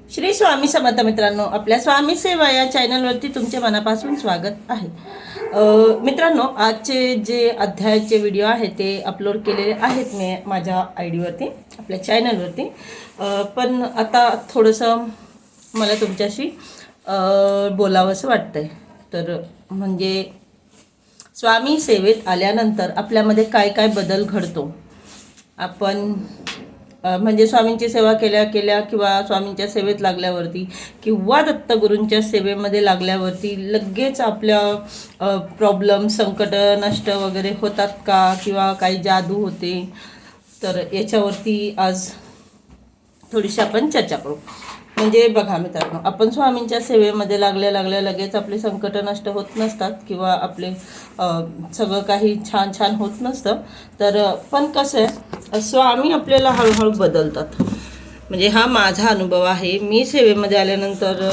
श्री स्वामी समर्थ मित्रांनो, आपल्या स्वामी सेवा या चॅनलवरती तुमचे मनापासून स्वागत आहे. मित्रांनो, आजचे जे अध्यायाचे व्हिडिओ आहेत ते अपलोड केलेले आहेत मी माझ्या आय डीवरती, आपल्या चॅनलवरती. पण आता थोडंसं मला तुमच्याशी बोलावंसं वाटतं आहे. तर म्हणजे स्वामी सेवेत आल्यानंतर आपल्यामध्ये काय काय बदल घडतो. आपण म्हणजे स्वामींची सेवा केल्या केल्या किंवा स्वामींच्या सेवेत लागल्यावरती किंवा दत्तगुरूंच्या सेवेमध्ये लागल्यावरती लगेच आपल्या प्रॉब्लेम संकट नष्ट वगैरे होतात का, किंवा काही जादू होते. तर याच्यावरती आज थोडीशी आपण चर्चा करू. म्हणजे बघा मित्रांनो, आपण स्वामींच्या सेवेमध्ये लागल्या लगेच आपले संकट नष्ट होत नसतात किंवा आपले सगळं काही छान छान होत नसतं. तर पण कसं आहे, स्वामी आपल्याला हळूहळू बदलतात. म्हणजे हा माझा अनुभव आहे. मी सेवेमध्ये आल्यानंतर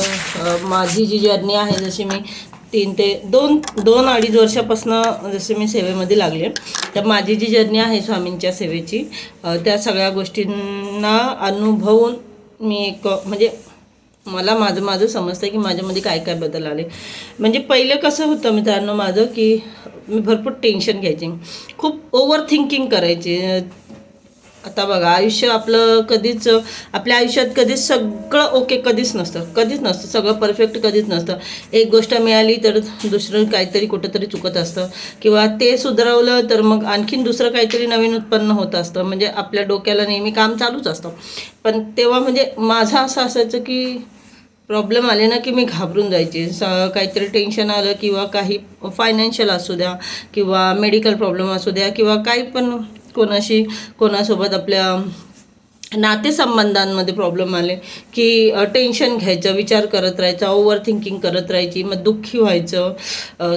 माझी जी जर्नी आहे, जशी मी 3 ते 2-2.5 वर्षापासून जसे मी सेवेमध्ये लागले, तर माझी जी जर्नी आहे स्वामींच्या सेवेची, त्या सगळ्या गोष्टींना अनुभवून मी एक म्हणजे मला माझं समजतं की माझ्यामध्ये काय काय बदल आले. म्हणजे पहिलं कसं होतं मित्रांनो माझं, की मी भरपूर टेन्शन घ्यायचे, खूप ओव्हर थिंकिंग करायचे. आता बघा, आयुष्य आपलं कधीच, आपल्या आयुष्यात कधीच सगळं ओके कधीच नसतं, सगळं परफेक्ट कधीच नसतं. एक गोष्ट मिळाली तर दुसरं काहीतरी कुठंतरी चुकत असतं, किंवा ते सुधारवलं तर मग आणखीन दुसरं काहीतरी नवीन उत्पन्न होत असतं. म्हणजे आपल्या डोक्याला नेहमी काम चालूच असतं. पण तेव्हा म्हणजे माझं असं असायचं की प्रॉब्लेम आले ना की मी घाबरून जायचे. काहीतरी टेन्शन आलं किंवा काही फायनान्शियल असू द्या किंवा मेडिकल प्रॉब्लेम असू द्या किंवा काही पण कोणासोबत आपल्या नातेसंबंधांमध्ये प्रॉब्लेम आले की टेन्शन घ्यायचं, विचार करत राहायचा, ओव्हर थिंकिंग करत राहायची, मग दुःखी व्हायचं.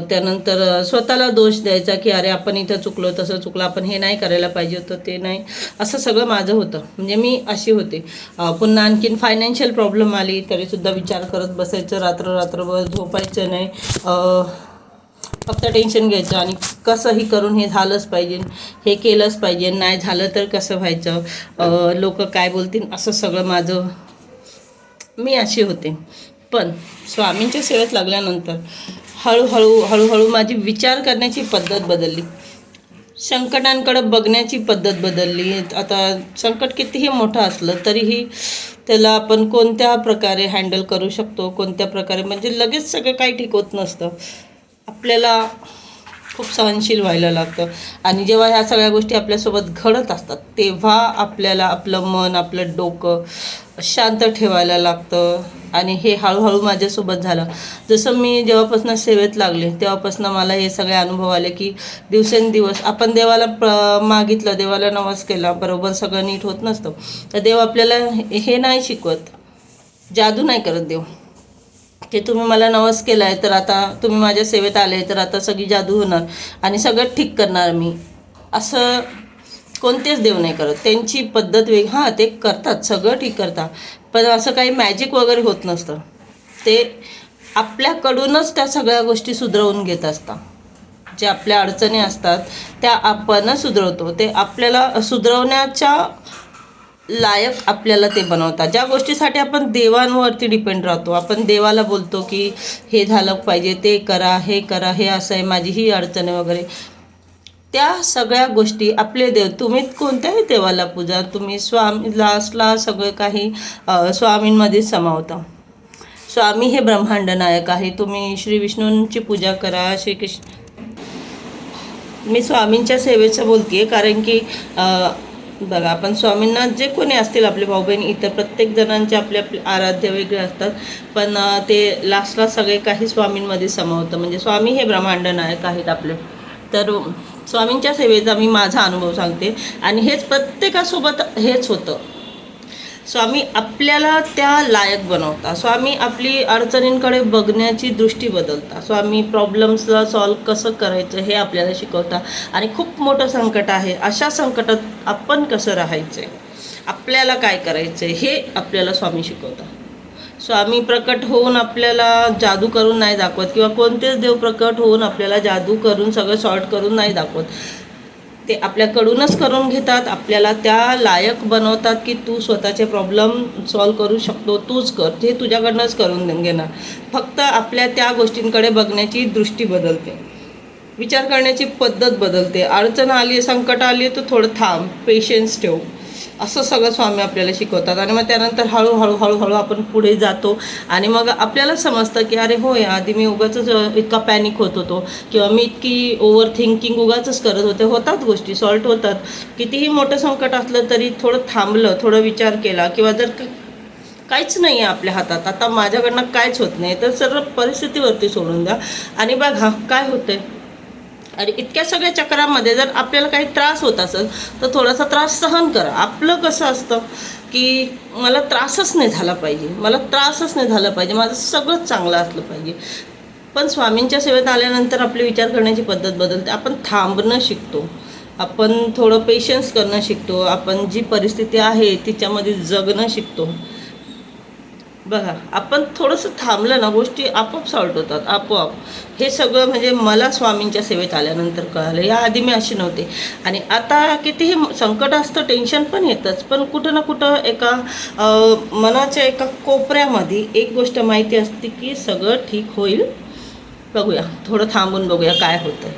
त्यानंतर स्वतःला दोष द्यायचा की अरे आपण इथं चुकलो, तसं चुकलं, आपण हे नाही करायला पाहिजे होतं, ते नाही, असं सगळं माझं होतं. म्हणजे मी अशी होते. पुन्हा आणखीन फायनान्शियल प्रॉब्लेम आली तरीसुद्धा विचार करत बसायचं, रात्रभर झोपायचं नाही, फक्त टेन्शन घ्यायचं आणि कसंही करून हे झालंच पाहिजे, हे केलंच पाहिजे, नाही झालं तर कसं व्हायचं, लोक काय बोलतील, असं सगळं माझं, मी अशी होते. पण स्वामींच्या सेवेत लागल्यानंतर हळूहळू माझी विचार करण्याची पद्धत बदलली, संकटांकडे बघण्याची पद्धत बदलली. आता संकट कितीही मोठं असलं तरीही त्याला आपण कोणत्या प्रकारे हँडल करू शकतो, कोणत्या प्रकारे, म्हणजे लगेच सगळं काही ठीक होत नसतं. आपल्याला खूप सहनशील व्हायला लागतं. आणि जेव्हा ह्या सगळ्या गोष्टी आपल्यासोबत घडत असतात तेव्हा आपल्याला आपलं मन, आपलं डोकं शांत ठेवायला लागतं. आणि हे हळूहळू माझ्यासोबत झालं. जसं मी जेव्हापासून सेवेत लागले तेव्हापासून मला हे सगळे अनुभव आले की दिवसेंदिवस आपण देवाला मागितलं, देवाला नवस केला, बरोबर सगळं नीट होत नसतं. तर देव आपल्याला हे नाही शिकवत, जादू नाही करत देव, की तुम्ही मला नवस केला आहे तर आता तुम्ही माझ्या सेवेत आले तर आता सगळी जादू होणार आणि सगळं ठीक करणार मी, असं कोणतेच देव नाही करत. त्यांची पद्धत हां, ते करतात, सगळं ठीक करतात, पण असं काही मॅजिक वगैरे होत नसतं. ते आपल्याकडूनच त्या सगळ्या गोष्टी सुधरवून घेत असतात. जे आपल्या अडचणी असतात त्या आपण सुधरवतो, ते आपल्याला सुधरवण्याच्या लायक आपल्याला ते बनवतात. ज्या गोष्टीसाठी आपण देवांवरती डिपेंड राहतो, आपण देवाला बोलतो की हे झालं पाहिजे, ते करा, हे करा, हे असं आहे, माझी ही अडचण वगैरे, त्या सगळ्या गोष्टी आपले देव, तुम्ही कोणत्याही देवाला पूजा, तुम्ही स्वामी लास्टला सगळं काही स्वामींमध्येच समावतं. स्वामी हे ब्रह्मांड नायक आहे. तुम्ही श्री विष्णूंची पूजा करा, श्रीकृष्ण, मी स्वामींच्या सेवेचं बोलते कारण की बघा, आपण स्वामींना जे कोणी असतील आपले भाऊ बहीण इतर प्रत्येक जणांचे आपले आपले आराध्य वेगळे असतात, पण ते लास्टला सगळे काही स्वामींमध्ये समावतं. म्हणजे स्वामी हे ब्रह्मांड नायक आहेत आपले. तर स्वामींच्या सेवेचा मी माझा अनुभव सांगते आणि हेच प्रत्येकासोबत हेच होतं. स्वामी आपल्याला त्या लायक बनवतात. स्वामी आपली अडचणींकडे बघण्याची दृष्टी बदलतात. स्वामी प्रॉब्लेम्सला सॉल्व कसं करायचं हे आपल्याला शिकवतात. आणि खूप मोठं संकट आहे, अशा संकटात आपण कसं राहायचं, आपल्याला काय करायचं हे आपल्याला स्वामी शिकवतात. स्वामी प्रकट होऊन आपल्याला जादू करून नाही दाखवत, किंवा कोणतेच देव प्रकट होऊन आपल्याला जादू करून सगळं सॉर्ट करून नाही दाखवत. ते आपल्याकडूनच करून घेतात, आपल्याला त्या लायक बनवतात की तू स्वतःचे प्रॉब्लेम सॉल्व करू शकतो, तूच कर, ते तुझ्याकडनंच करून घेणार. फक्त आपल्या त्या गोष्टींकडे बघण्याची दृष्टी बदलते, विचार करण्याची पद्धत बदलते. अडचण आली, संकट आली तर थोडं थांब, पेशन्स ठेव, असं सगळं स्वामी आपल्याला शिकवतात. आणि मग त्यानंतर हळूहळू आपण पुढे जातो आणि मग आपल्याला समजतं की अरे होय, आधी मी उगाचच इतका पॅनिक होत होतो किंवा मी इतकी ओव्हर थिंकिंग उगाचच करत होते. होतात गोष्टी, सॉल्ट होतात. कितीही मोठं संकट असलं तरी थोडं थांबलं, थोडं विचार केला किंवा जर काहीच नाही आहे आपल्या हातात, आता माझ्याकडनं काहीच होत नाही, तर सर्व परिस्थितीवरती सोडून द्या आणि बघा काय होतंय. आणि इतक्या सगळ्या चक्रामध्ये जर आपल्याला काही त्रास होत असेल तर थोडासा त्रास सहन करा. आपलं कसं असतं की मला त्रासच नाही झाला पाहिजे, मला त्रासच नाही झाला पाहिजे, माझं सगळंच चांगलं असलं पाहिजे. पण स्वामींच्या सेवेत आल्यानंतर आपली विचार करण्याची पद्धत बदलते. आपण थांबणं शिकतो, आपण थोडं पेशन्स करणं शिकतो, आपण जी परिस्थिती आहे तिच्यामध्ये जगणं शिकतो. बघा, आपण थोडंसं थांबलं ना, गोष्टी आपोआप सॉल्ट होतात, आपोआप. हे सगळं म्हणजे मला स्वामींच्या सेवेत आल्यानंतर कळालं. याआधी मी अशी नव्हते. आणि आता कितीही संकट असतं, टेन्शन पण येतंच, पण कुठं ना कुठं एका मनाच्या एका कोपऱ्यामध्ये एक गोष्ट माहिती असते की सगळं ठीक होईल. बघूया, थोडं थांबून बघूया काय होतं,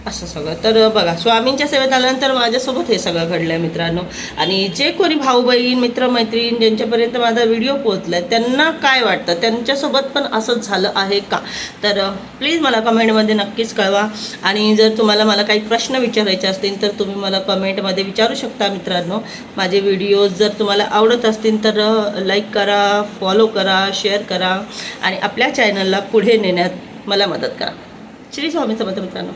असं सगळं. तर बघा, स्वामींच्या सेवेत आल्यानंतर माझ्यासोबत हे सगळं घडलं आहे मित्रांनो. आणि जे कोणी भाऊ बहीण, मित्रमैत्रीण ज्यांच्यापर्यंत माझा व्हिडिओ पोहोचला आहे त्यांना काय वाटतं, त्यांच्यासोबत पण असंच झालं आहे का, तर प्लीज मला कमेंटमध्ये नक्कीच कळवा. आणि जर तुम्हाला मला काही प्रश्न विचारायचे असतील तर तुम्ही मला कमेंटमध्ये विचारू शकता मित्रांनो. माझे व्हिडिओज जर तुम्हाला आवडत असतील तर लाईक करा, फॉलो करा, शेअर करा आणि आपल्या चॅनलला पुढे नेण्यात मला मदत करा. श्री स्वामी समर्थ मित्रांनो.